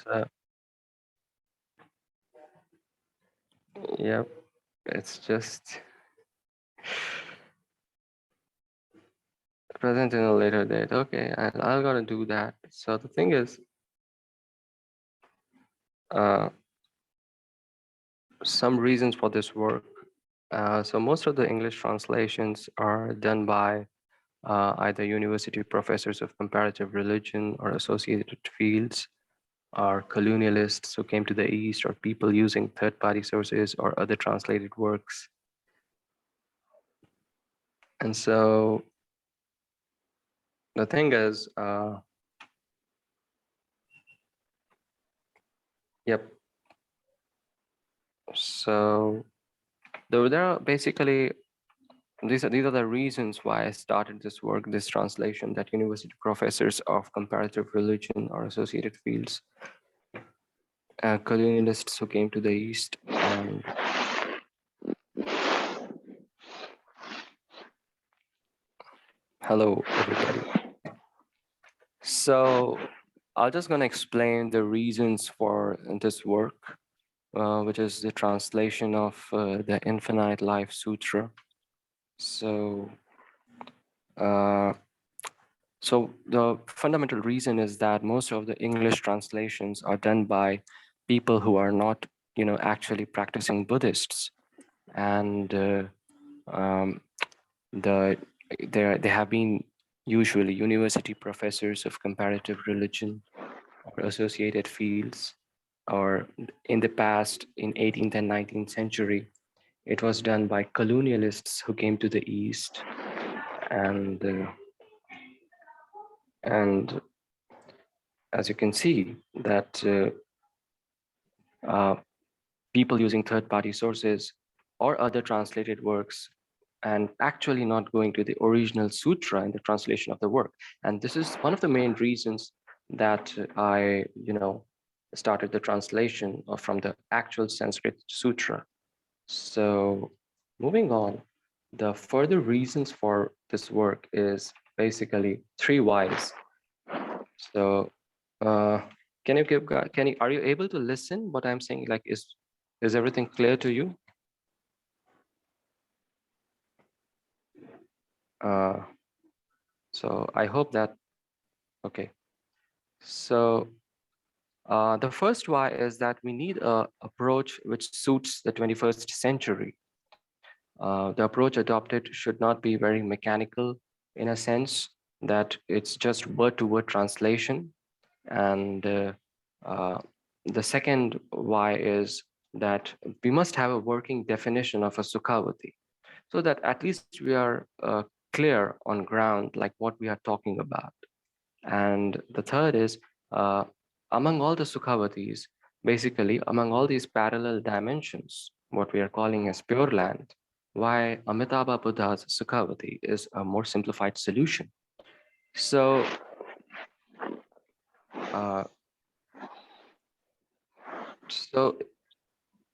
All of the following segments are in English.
So, yep, it's just present in a later date. Okay, I'll gotta do that. So the thing is, uh, some reasons for this work. So most of the English translations are done by either university professors of comparative religion or associated fields, or colonialists who came to the East, or people using third-party sources or other translated works. And so the thing is, yep. So there are basically these are the reasons why I started this work, this translation, that university professors of comparative religion or associated fields, colonialists who came to the East, and hello everybody. So I'm just gonna explain the reasons for this work, which is the translation of the Infinite Life Sutra. So So the fundamental reason is that most of the English translations are done by people who are not, actually practicing Buddhists, and um, the they have been usually university professors of comparative religion or associated fields, or in the past, in 18th and 19th century, it was done by colonialists who came to the East, and and as you can see that people using third-party sources or other translated works, and actually not going to the original sutra in the translation of the work. And this is one of the main reasons that I, started the translation from the actual Sanskrit sutra. So moving on, the further reasons for this work is basically three whys. So uh, are you able to listen what I'm saying? Like, is everything clear to you? So I hope that, okay. So the first why is that we need a approach which suits the 21st century. The approach adopted should not be very mechanical, in a sense that it's just word-to-word translation. And the second why is that we must have a working definition of a Sukhavati, so that at least we are clear on ground, like what we are talking about. And the third is, uh, among all the Sukhavatis, basically among all these parallel dimensions, what we are calling as Pure Land, why Amitabha Buddha's Sukhavati is a more simplified solution. So, uh, so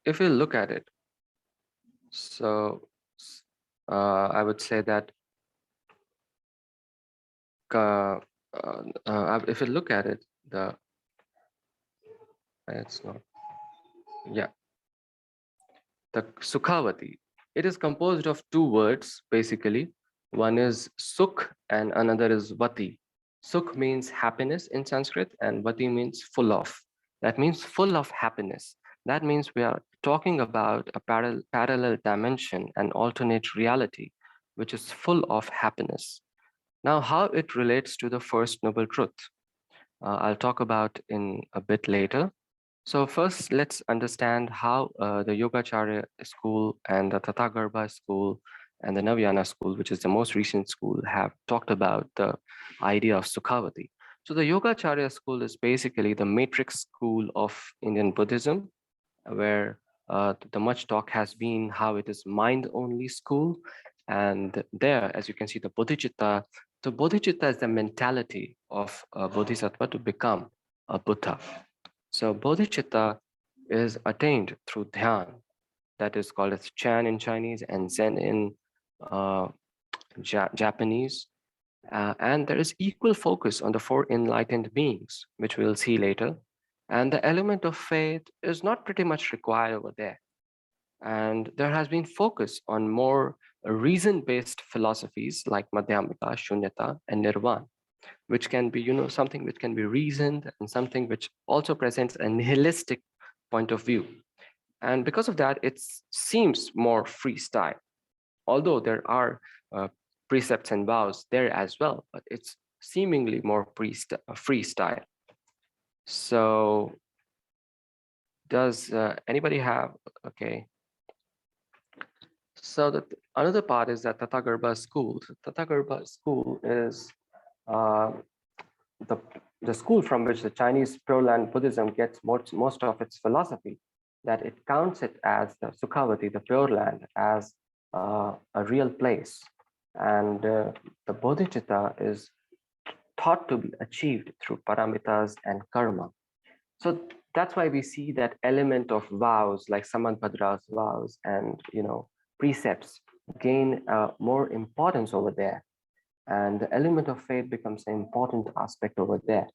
if you look at it, so I would say that if you look at it, it's not, yeah, the Sukhavati, it is composed of two words, basically. One is Sukh and another is Vati. Sukh means happiness in Sanskrit, and Vati means full of. That means full of happiness. That means we are talking about a parallel dimension, an alternate reality, which is full of happiness. Now, how it relates to the first noble truth, I'll talk about in a bit later. So first, let's understand how the Yogacharya school and the Tatagarbha school and the Navyana school, which is the most recent school, have talked about the idea of Sukhavati. So the Yogacharya school is basically the matrix school of Indian Buddhism, where the much talk has been how it is mind-only school. And there, as you can see, the bodhicitta, so bodhicitta is the mentality of a bodhisattva to become a Buddha. So bodhicitta is attained through dhyan, that is called as Chan in Chinese and Zen in Japanese. And there is equal focus on the four enlightened beings, which we'll see later. And the element of faith is not pretty much required over there. And there has been focus on more reason-based philosophies like Madhyamika, Shunyata, and Nirvana, which can be, something which can be reasoned and something which also presents a nihilistic point of view. And because of that, it seems more freestyle, although there are precepts and vows there as well, but it's seemingly more freestyle. So does anybody have, okay. So another part is that Tatagarbha school. Tatagarbha school is uh, the, the school from which the Chinese Pure Land Buddhism gets most of its philosophy, that it counts it as the Sukhavati, the Pure Land, as a real place. And the bodhicitta is thought to be achieved through paramitas and karma. So that's why we see that element of vows like Samanpadra's vows and precepts gain more importance over there. And the element of faith becomes an important aspect over there.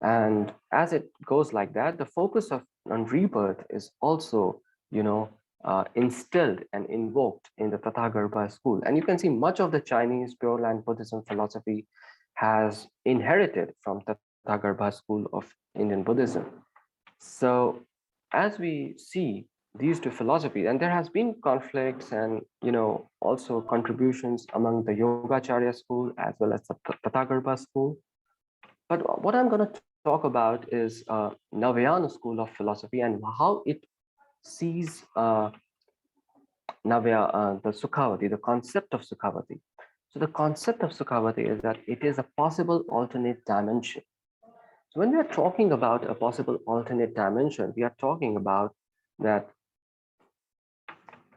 And as it goes like that, the focus on rebirth is also, instilled and invoked in the Tathagarbha school. And you can see much of the Chinese Pure Land Buddhism philosophy has inherited from Tathagarbha school of Indian Buddhism. So as we see these two philosophies, and there has been conflicts and also contributions among the Yogacharya school as well as the Tathagarbha school. But what I'm going to talk about is Navayana school of philosophy and how it sees the Sukhavati, the concept of Sukhavati. So the concept of Sukhavati is that it is a possible alternate dimension. So when we are talking about a possible alternate dimension, we are talking about that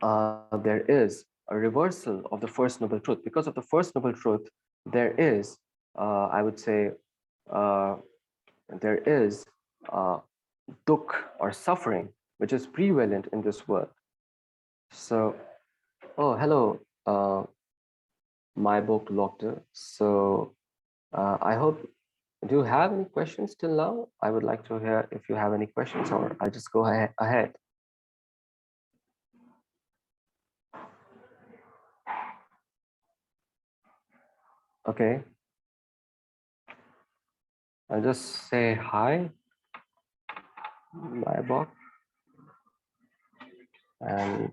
there is a reversal of the first noble truth. Because of the first noble truth, there is, I would say, there is dukh or suffering, which is prevalent in this world. So, oh, hello, my book doctor. So I hope, do you have any questions till now? I would like to hear if you have any questions, or I'll just go ahead. Okay. I'll just say hi, my book, and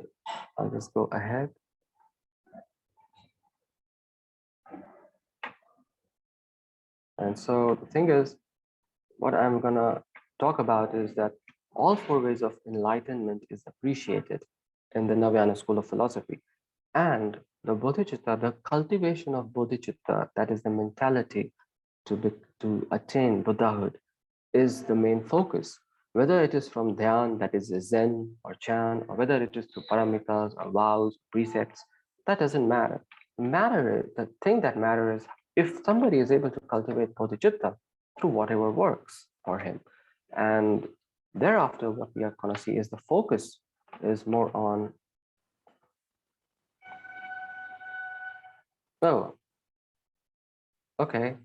I'll just go ahead. And so the thing is, what I'm gonna talk about is that all four ways of enlightenment is appreciated in the Navayana school of philosophy. And the bodhicitta, the cultivation of bodhicitta, that is the mentality to attain Buddhahood, is the main focus. Whether it is from dhyan, that is Zen or Chan, or whether it is through paramitas or vows, precepts, that doesn't matter. The thing that matters is if somebody is able to cultivate bodhicitta through whatever works for him. And thereafter, what we are going to see is the focus is more on, oh, okay.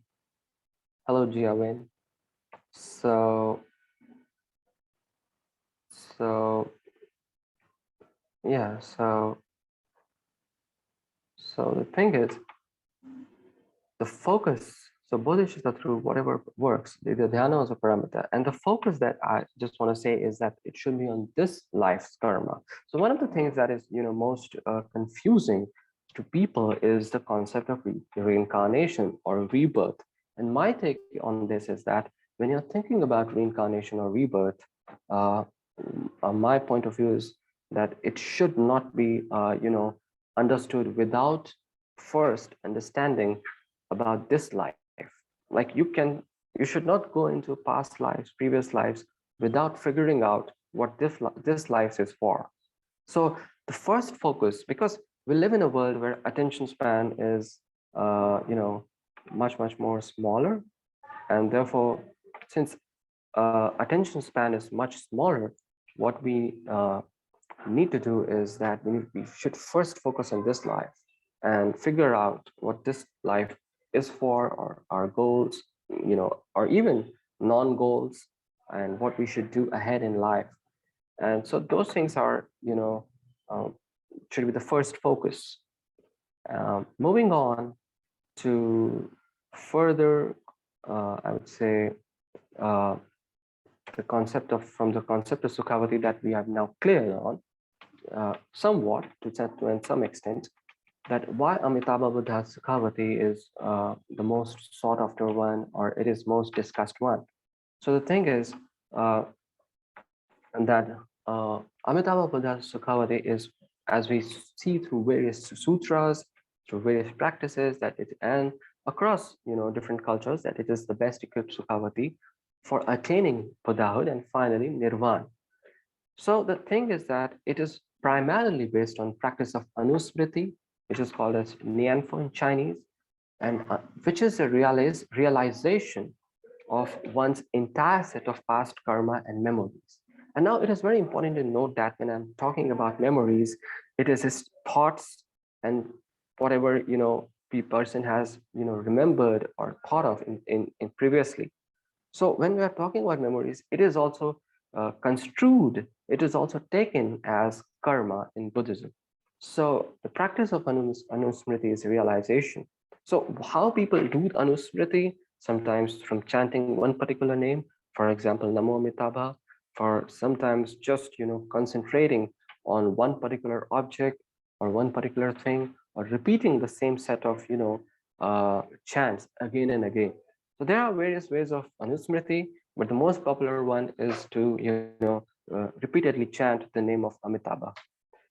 Hello, Jiawen. So yeah, so the thing is, the focus, so bodhicitta through whatever works, the dhyana is a paramita. And the focus that I just want to say is that it should be on this life's karma. So one of the things that is, most confusing to people is the concept of reincarnation or rebirth. And my take on this is that when you're thinking about reincarnation or rebirth, my point of view is that it should not be, understood without first understanding about this life. Like you should not go into past lives, previous lives, without figuring out what this life is for. So the first focus, because we live in a world where attention span is, much more smaller, and therefore, since attention span is much smaller, what we need to do is that we should first focus on this life and figure out what this life is for, or our goals, or even non-goals, and what we should do ahead in life. And so those things are, um, should be the first focus. Moving on to further, I would say, uh, the concept of from the concept of Sukhavati that we have now cleared on somewhat to some extent, that why Amitabha Buddha's Sukhavati is the most sought after one, or it is most discussed one. So the thing is uh, that Amitabha Buddha's Sukhavati is, as we see through various sutras, through various practices, that it and across different cultures, that it is the best equipped Sukhavati for attaining Buddhahood and finally Nirvana. So the thing is that it is primarily based on practice of Anusmriti, which is called as Nianfo in Chinese, and which is a realization of one's entire set of past karma and memories. And now it is very important to note that when I'm talking about memories, it is his thoughts and whatever the person has remembered or thought of in previously. So when we are talking about memories, it is also construed, it is also taken as karma in Buddhism. So the practice of Anusmriti is realization. So how people do Anusmriti, sometimes from chanting one particular name, for example, Namo Amitabha, for sometimes just concentrating on one particular object or one particular thing, or repeating the same set of chants again and again. So there are various ways of Anusmriti, but the most popular one is to repeatedly chant the name of Amitabha.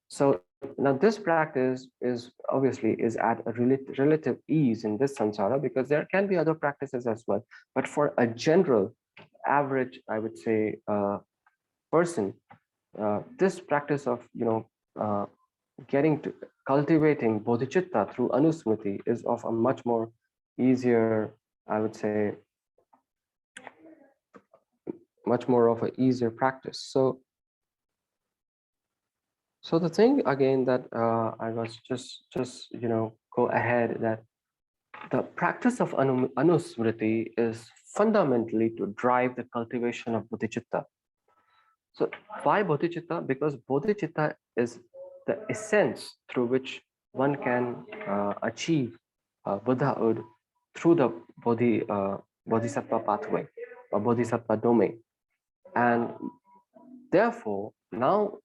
So now this practice is obviously is at a relative ease in this samsara, because there can be other practices as well. But for a general average, I would say, person, this practice of uh, getting to cultivating bodhicitta through Anusmriti is of a much more easier, I would say, much more of an easier practice. So the thing again that I was just go ahead, that the practice of Anusmriti is fundamentally to drive the cultivation of bodhicitta. So why bodhicitta? Because bodhicitta is the essence through which one can achieve Buddhahood through the bodhisattva pathway or bodhisattva domain. And therefore, now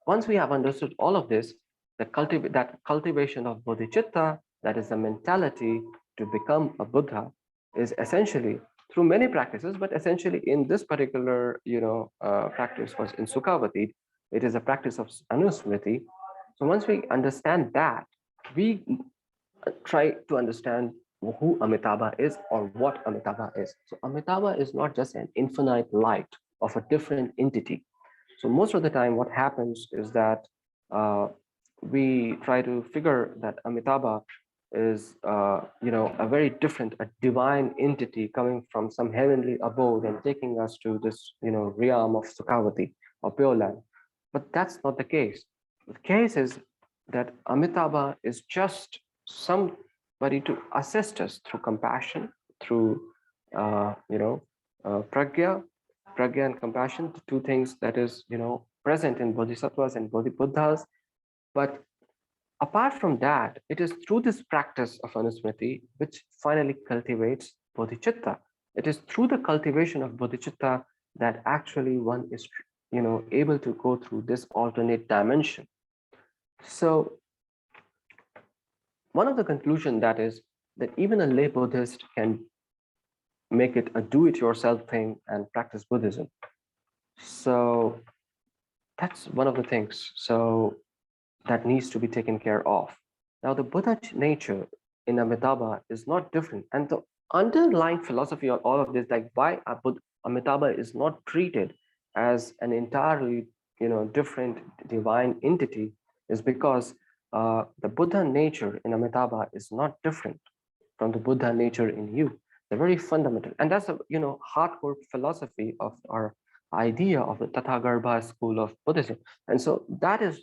once we have understood all of this, that cultivation of bodhicitta, that is the mentality to become a Buddha, is essentially through many practices, but essentially in this particular practice was in Sukhavati, it is a practice of Anusmriti. So once we understand that, we try to understand who Amitabha is or what Amitabha is. So Amitabha is not just an infinite light of a different entity. So most of the time, what happens is that we try to figure that Amitabha is, a very different, a divine entity coming from some heavenly abode and taking us to this, realm of Sukhavati or Pure Land. But that's not the case. The case is that Amitabha is just somebody to assist us through compassion, through, pragya, pragya and compassion, the two things that is present in bodhisattvas and bodhibuddhas. But apart from that, it is through this practice of Anusmriti which finally cultivates bodhicitta. It is through the cultivation of bodhicitta that actually one is able to go through this alternate dimension. So one of the conclusion that is that even a lay Buddhist can make it a do-it-yourself thing and practice Buddhism. So that's one of the things that needs to be taken care of. Now, the Buddha nature in Amitabha is not different, and the underlying philosophy of all of this, like why Amitabha is not treated as an entirely different divine entity, is because the Buddha nature in Amitabha is not different from the Buddha nature in you. They're very fundamental, and that's a hardcore philosophy of our idea of the Tathagarbha school of Buddhism. And so that is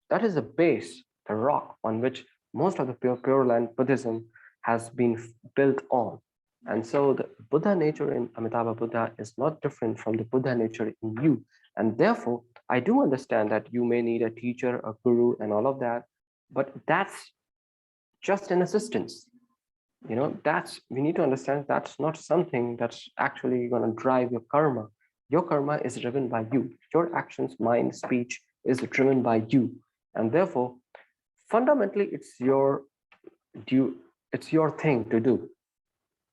the base, the rock on which most of the Pure Land Buddhism has been built on. And so the Buddha nature in Amitabha Buddha is not different from the Buddha nature in you. And therefore, I do understand that you may need a teacher, a guru, and all of that, but that's just an assistance. That's, we need to understand that's not something that's actually going to drive your karma. Your karma is driven by you. Your actions, mind, speech is driven by you. And therefore, fundamentally, due, it's your thing to do.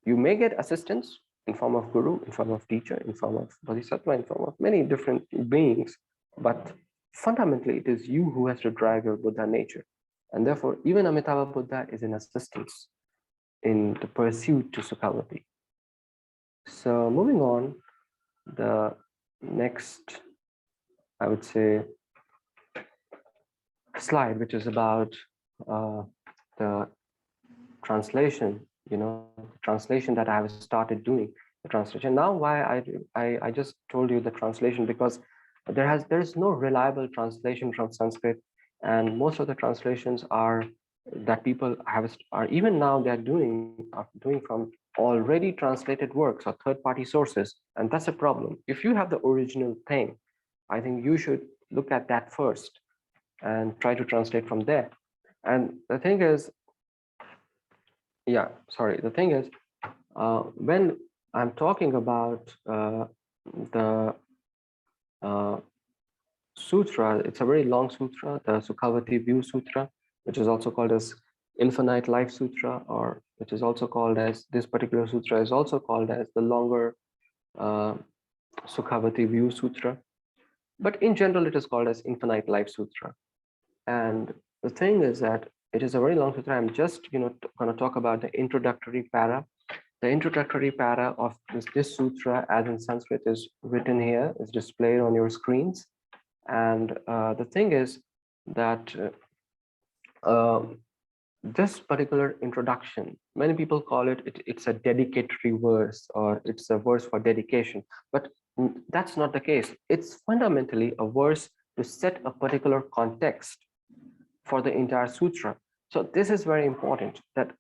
You may get assistance in form of guru, in form of teacher, in form of bodhisattva, in form of many different beings, but fundamentally it is you who has to drive your Buddha nature. And therefore, even Amitabha Buddha is an assistance in the pursuit to Sukhavati. So moving on, the next, I would say, slide, which is about the translation, the translation that I have started doing, the translation. Now, why I just told you the translation, because there is no reliable translation from Sanskrit, and most of the translations are that people are even now they're doing from already translated works or third-party sources, and that's a problem. If you have the original thing, I think you should look at that first and try to translate from there. And the thing is, the thing is, when I'm talking about the sutra, it's a very long sutra, the Sukhavati View Sutra, which is also called as Infinite Life Sutra, or which is also called as, this particular sutra is also called as the longer Sukhavati View Sutra. But in general, it is called as Infinite Life Sutra. And the thing is that it is a very long sutra. I'm just going to talk about the introductory para. The introductory para of this sutra, as in Sanskrit, is written here, is displayed on your screens. And the thing is that this particular introduction, many people call it's a dedicatory verse, or it's a verse for dedication, but that's not the case. It's fundamentally a verse to set a particular context for the entire sutra. So this is very important, that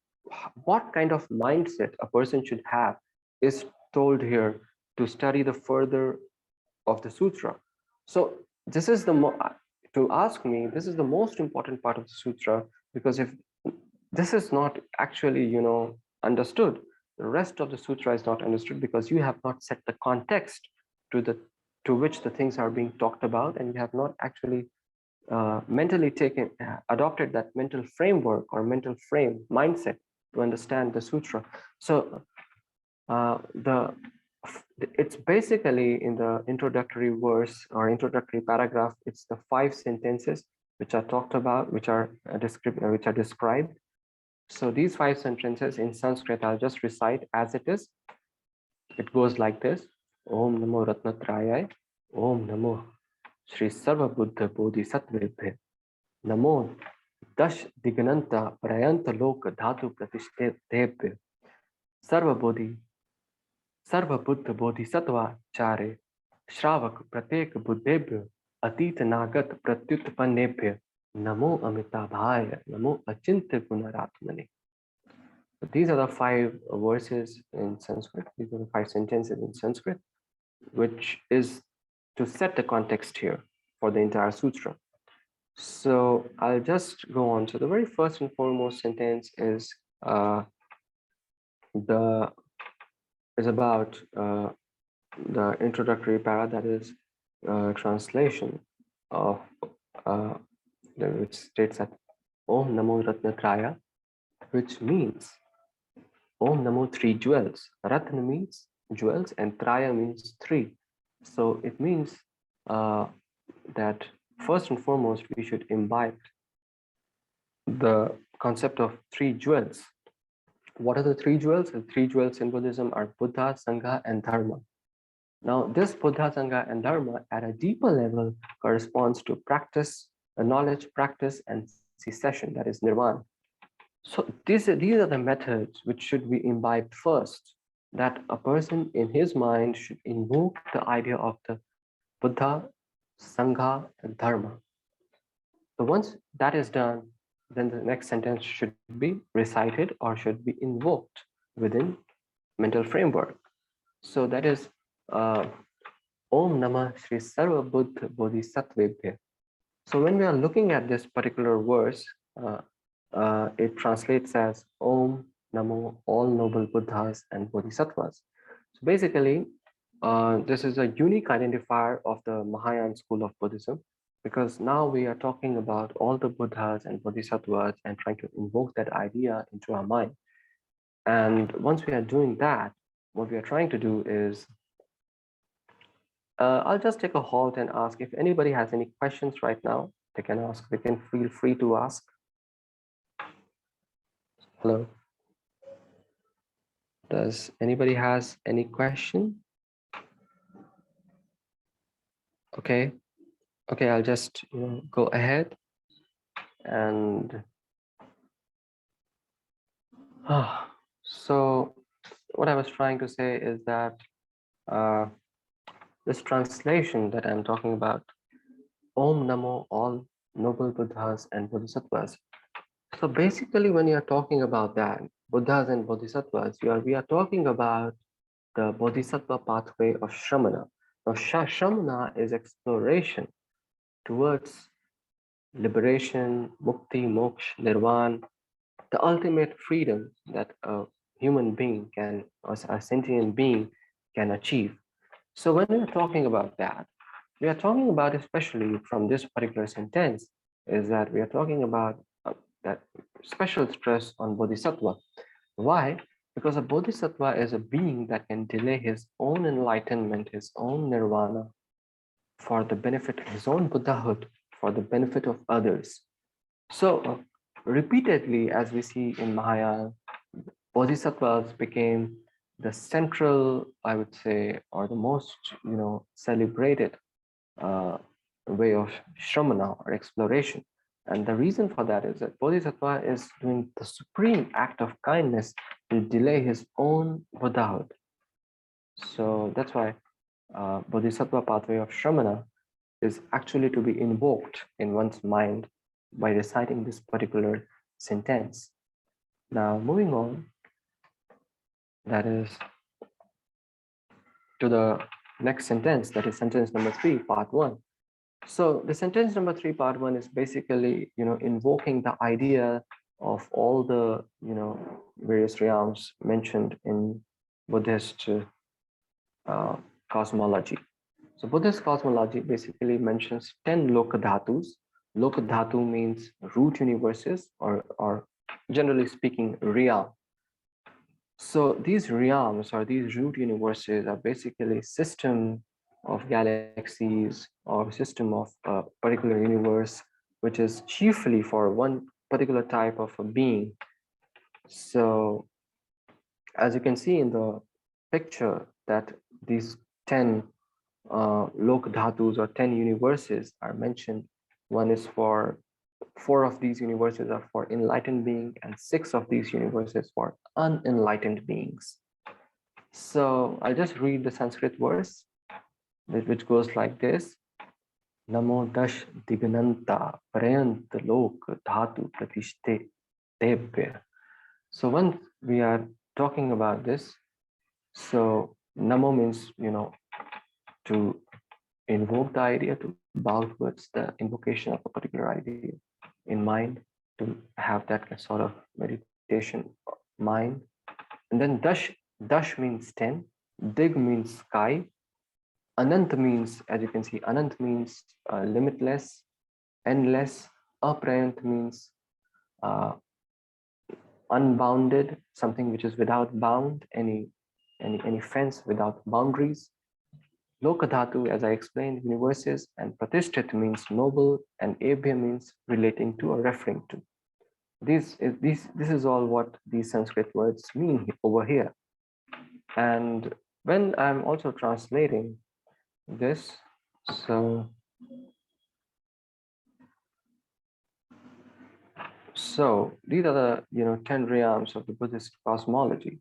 what kind of mindset a person should have is told here to study the further of the sutra. So this is to ask me, this is the most important part of the sutra, because if this is not actually understood, the rest of the sutra is not understood, because you have not set the context to which the things are being talked about, and you have not actually mentally adopted that mental framework or mental mindset to understand the sutra. So it's basically in the introductory verse or introductory paragraph, it's the 5 sentences which are talked about, which are described. So these 5 sentences in Sanskrit, I'll just recite as it is. It goes like this: Om Namo Ratnatrayay, Om Namo Shri Sarva Buddha Bodhisattvebhya, Namo Dash Digananta Prayanta Loka Dhatu Pratishtebhya, Sarva Buddha Bodhisattva Chare, Shravak Pratek Buddhebhya, Atita Nagat Pratyutpanebhya, Namo Amitabhaya, Namo Achintya Gunaratmane. So these are the 5 verses in Sanskrit. These are the 5 sentences in Sanskrit, which is to set the context here for the entire sutra. So I'll just go on. So the very first and foremost sentence is about the introductory para, that is translation of which states that Om Namo Ratnatraya, which means Om Namo 3 jewels. Ratna means jewels and Traya means 3. So it means that first and foremost, we should imbibe the concept of 3 jewels. What are the 3 jewels? The 3 jewels in Buddhism are Buddha, Sangha, and Dharma. Now, this Buddha, Sangha, and Dharma at a deeper level corresponds to practice, knowledge, practice, and cessation, that is nirvana. So these are the methods which should be imbibed first, that a person in his mind should invoke the idea of the Buddha, Sangha, and Dharma. So once that is done, then the next sentence should be recited or should be invoked within mental framework. So that is Om Namah Shri Sarva Buddha Bodhisattvebhya. So when we are looking at this particular verse, it translates as Om Namo all noble Buddhas and Bodhisattvas. So basically, this is a unique identifier of the Mahayana school of Buddhism, because now we are talking about all the Buddhas and Bodhisattvas and trying to invoke that idea into our mind. And once we are doing that, what we are trying to do is, I'll just take a halt and ask if anybody has any questions right now. They can ask, they can feel free to ask. Hello. Does anybody has any question? Okay. Okay, I'll just go ahead and so what I was trying to say is that this translation that I'm talking about, Om Namo all noble Buddhas and Bodhisattvas. So basically, when you're talking about that, Buddhas and Bodhisattvas, we are talking about the Bodhisattva pathway of Shramana. Now, Shramana is exploration towards liberation, mukti, moksha, nirvana, the ultimate freedom that a human being can, or a sentient being can achieve. So when we are talking about that, we are talking about, especially from this particular sentence, is that we are talking about that special stress on bodhisattva. Why? Because a bodhisattva is a being that can delay his own enlightenment, his own nirvana, for the benefit of his own Buddhahood, for the benefit of others. So repeatedly, as we see in Mahayana, bodhisattvas became the central, I would say, or the most celebrated way of shramana or exploration. And the reason for that is that bodhisattva is doing the supreme act of kindness to delay his own Buddhahood. So that's why bodhisattva pathway of shramana is actually to be invoked in one's mind by reciting this particular sentence. Now, moving on, that is to the next sentence, that is sentence number 3, part 1. So the sentence number 3, part 1 is basically, invoking the idea of all the, various realms mentioned in Buddhist cosmology. So Buddhist cosmology basically mentions 10 lokadhatus. Lokadhatu means root universes, or generally speaking, realm. So these realms or these root universes are basically system of galaxies or system of a particular universe, which is chiefly for one particular type of a being. So as you can see in the picture, that these 10 lokadhatus or 10 universes are mentioned. One is for 4 of these universes are for enlightened beings, and 6 of these universes for unenlightened beings. So I'll just read the Sanskrit verse, which goes like this: Namo dash dignanta prayant lok dhatu pratishte tebhya. So once we are talking about this, so Namo means, to invoke the idea, to bow towards the invocation of a particular idea in mind, to have that sort of meditation mind. And then dash means 10, dig means sky, anant means, as you can see, anant means limitless, endless, aprayant means unbounded, something which is without bound, any fence without boundaries. Lokadhatu, as I explained, universes, and Pratishthit means noble, and Abhya means relating to or referring to. This is all what these Sanskrit words mean over here. And when I'm also translating this, so these are the 10 realms of the Buddhist cosmology.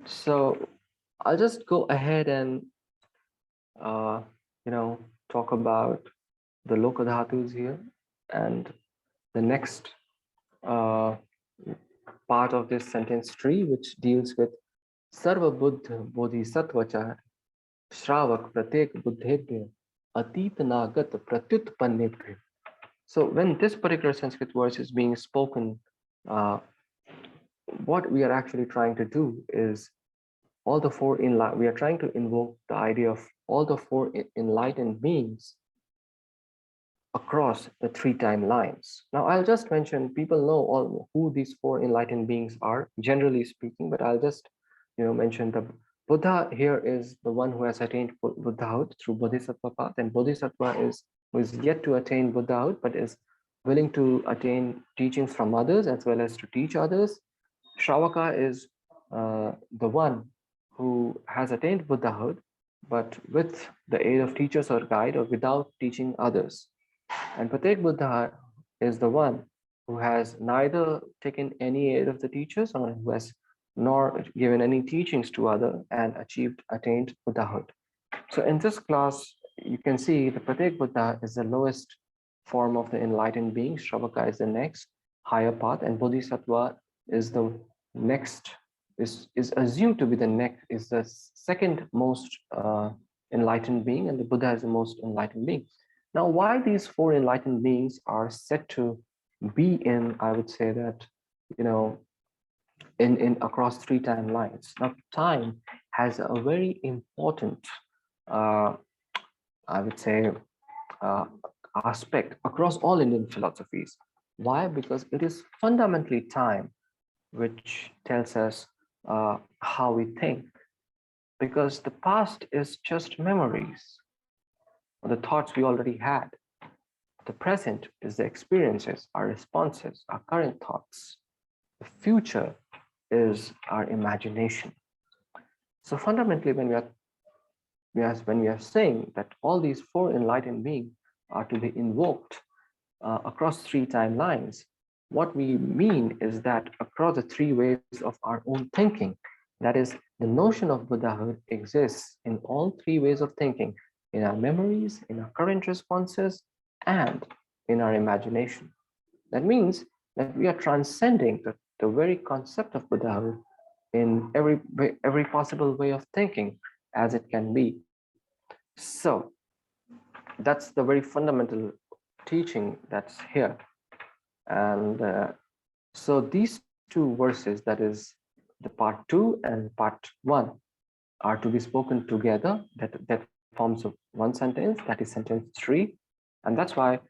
So I'll just go ahead and talk about the lokadhatus here, and the next part of this sentence tree, which deals with Sarva Buddha Bodhisattvacha Shravak Pratek Buddhebhya Atit Nagat Pratyutpannebhya. So when this particular Sanskrit verse is being spoken, uh, what we are actually trying to do is all the four we are trying to invoke the idea of all the four enlightened beings across the three timelines. Now, I'll just mention, people know all who these four enlightened beings are, generally speaking, but I'll just, mention the Buddha here is the one who has attained Buddhahood through Bodhisattva path, and Bodhisattva is who is yet to attain Buddhahood, but is willing to attain teachings from others as well as to teach others. Shravaka is the one who has attained Buddhahood, but with the aid of teachers or guide or without teaching others. And Pratyek Buddha is the one who has neither taken any aid of the teachers or who has nor given any teachings to other and attained Buddhahood. So in this class, you can see the Pratyek Buddha is the lowest form of the enlightened being. Shravaka is the next higher path, and Bodhisattva is the next, is assumed to be is the second most enlightened being, and the Buddha is the most enlightened being. Now, why these four enlightened beings are said to be in, I would say that, in across three timelines. Now, time has a very important, I would say, aspect across all Indian philosophies. Why? Because it is fundamentally time which tells us how we think. Because the past is just memories, or the thoughts we already had. The present is the experiences, our responses, our current thoughts. The future is our imagination. So fundamentally, when we are saying that all these four enlightened beings are to be invoked across three timelines, what we mean is that across the three ways of our own thinking, that is, the notion of Buddhahood exists in all three ways of thinking, in our memories, in our current responses, and in our imagination. That means that we are transcending the very concept of Buddhahood in every possible way of thinking as it can be. So that's the very fundamental teaching that's here. And so these two verses, that is the part 2 and part 1, are to be spoken together. That forms of one sentence, that is sentence 3. And that's why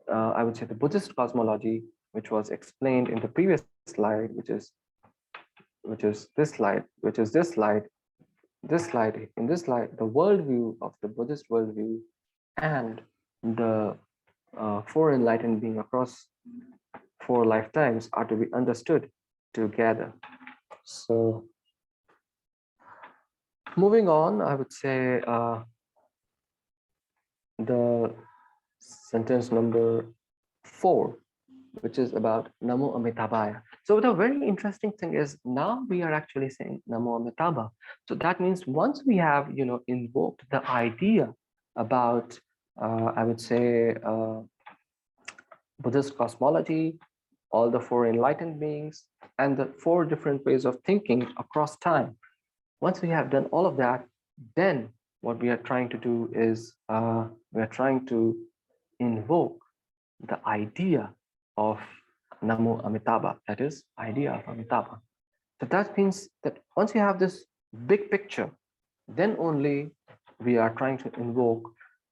I would say the Buddhist cosmology, which was explained in the previous slide, which is this slide, in this slide, the worldview of the Buddhist worldview and the four enlightened being across 4 lifetimes are to be understood together. So moving on, I would say the sentence number 4, which is about Namo Amitabhaya. So the very interesting thing is now we are actually saying Namo Amitabha. So that means once we have, invoked the idea about, I would say, Buddhist cosmology, all the 4 enlightened beings, and the 4 different ways of thinking across time. Once we have done all of that, then what we are trying to do is we are trying to invoke the idea of Namo Amitabha, that is, idea of Amitabha. So that means that once you have this big picture, then only we are trying to invoke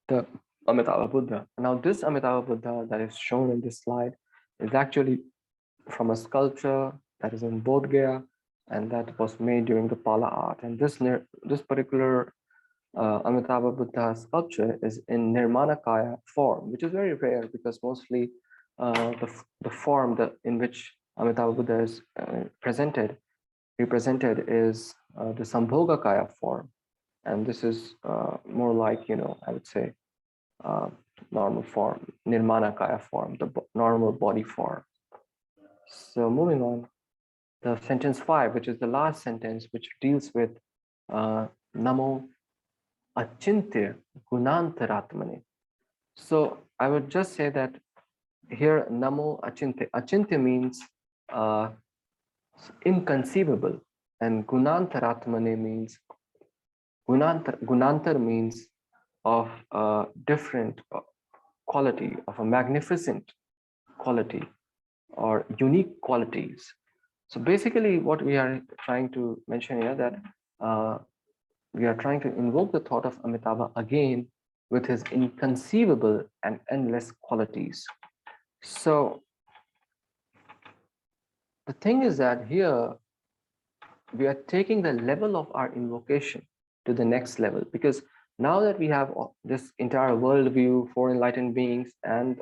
the Amitabha Buddha. Now, this Amitabha Buddha that is shown in this slide is actually from a sculpture that is in Bodh Gaya, and that was made during the Pala art. And this particular Amitabha Buddha sculpture is in Nirmanakaya form, which is very rare because mostly the form in which Amitabha Buddha is represented is the Sambhogakaya form. And this is more like, I would say, normal form, Nirmanakaya form, the normal body form. So moving on, the sentence 5, which is the last sentence, which deals with Namo Achintya Gunantaratmane. So I would just say that here Namo Achintya. Achintya means inconceivable. And Gunantaratmane means Gunantar means of a different quality, of a magnificent quality or unique qualities. So basically, what we are trying to mention here that we are trying to invoke the thought of Amitabha again with his inconceivable and endless qualities. So the thing is that here we are taking the level of our invocation to the next level, because now that we have this entire worldview, four enlightened beings, and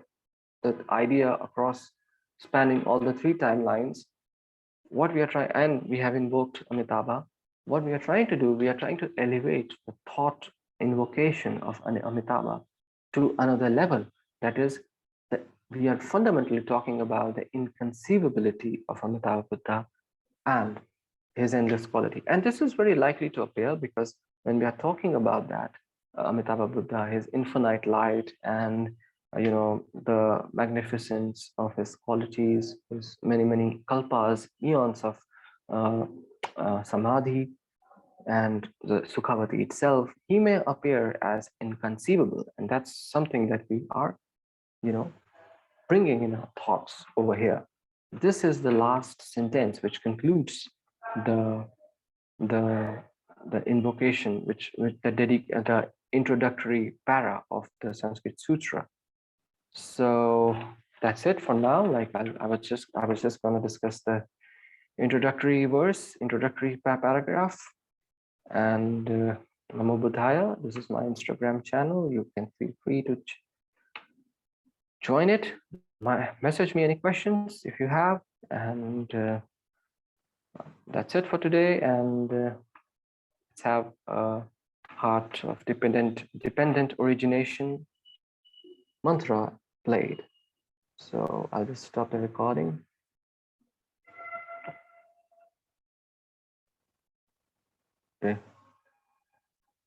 the idea across spanning all the three timelines, what we are trying, and we have invoked Amitabha, what we are trying to do, we are trying to elevate the thought invocation of Amitabha to another level. That is, that we are fundamentally talking about the inconceivability of Amitabha Buddha and his endless quality. And this is very likely to appear because when we are talking about that, Amitabha Buddha, his infinite light, and the magnificence of his qualities, his many kalpas, eons of samadhi, and the Sukhavati itself, he may appear as inconceivable, and that's something that we are, bringing in our thoughts over here. This is the last sentence which concludes the the the invocation, which the introductory para of the Sanskrit Sutra. So that's it for now. Like I was just going to discuss the introductory paragraph, and Namo Buddhaya. This is my Instagram channel. You can feel free to join it. Message me any questions if you have, and that's it for today. And let's have a heart of dependent origination mantra played. So I'll just stop the recording. Okay.